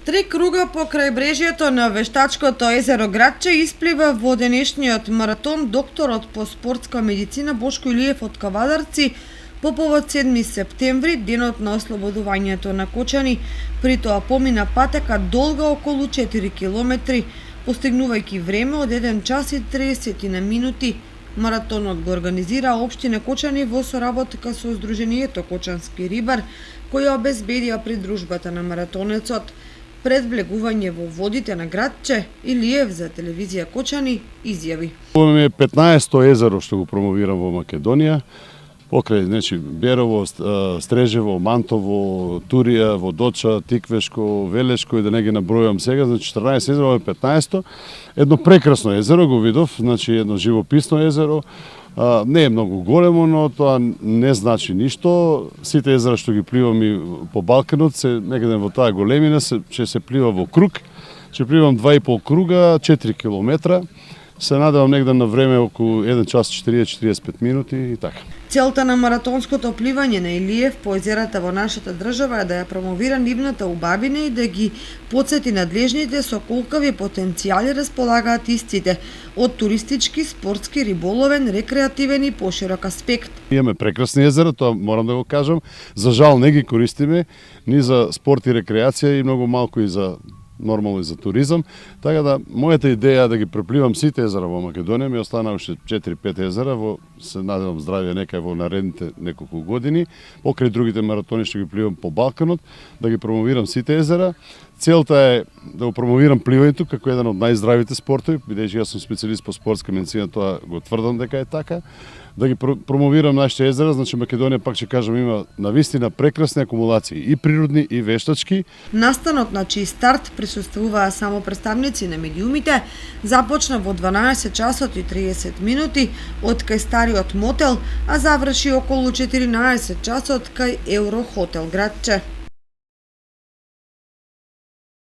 Три круга по крајбрежјето на вештачкото езеро Градче исплива во денешниот маратон докторот по спортска медицина Бошко Илиев од Кавадарци по повод 7 септември, денот на ослободувањето на Кочани. При тоа помина патека долга околу 4 километри, постигнувајќи време од 1 час и 30 на минути. Маратонот го организира општина Кочани во соработка со Сдруженијето Кочански рибар, која обезбедија придружбата на маратонецот. Пред влегување во водите на Градче, Илиев за телевизија Кочани изјави: Ова ми е 15-то езеро што го промовирам во Македонија, покрај Берово, Стрежево, Мантово, Турија, Водоча, Тиквешко, Велешко и да не ги набројувам сега, 14 езеро, ова е 15-то. Едно прекрасно езеро го видов, едно живописно езеро. Не е многу големо, но тоа не значи ништо. Сите езера што ги пливам и по Балканот се некаде во таа големина, ќе се плива во круг. Ќе пливам 2,5 круга, 4 километра. Се надевам негде на време околу 1 час 40-45 минути и така. Целта на маратонското пливање на Илиев по езерата во нашата држава е да ја промовира нивната убавина и да ги потсети надлежните со колкави потенцијали располагаат истите од туристички, спортски, риболовен, рекреативен и поширок аспект. Имаме прекрасни езера, тоа морам да го кажам. За жал не ги користиме ни за спорт и рекреација и многу малку и за нормално и за туризам, така да мојата идеја е да ги препливам сите езера во Македонија, ми остана уште 4-5 езера, се надевам здравје некај во наредните неколку години, покрај другите маратони што ги пливам по Балканот, да ги промовирам сите езера. Целта е да го промовирам пливањето како еден од најздравите спортови, бидејќи јас сум специјалист по спортска медицина, тоа го тврдам дека е така. Да ги промовирам нашите езера, значи Македонија, пак ќе кажам, има навистина прекрасни акумулации и природни и вештачки. Настанот на чиј старт присуствуваа само представници на медиумите започна во 12 часот и 30 минути од кај стариот мотел, а заврши околу 14 часот кај Евро Хотел Градче.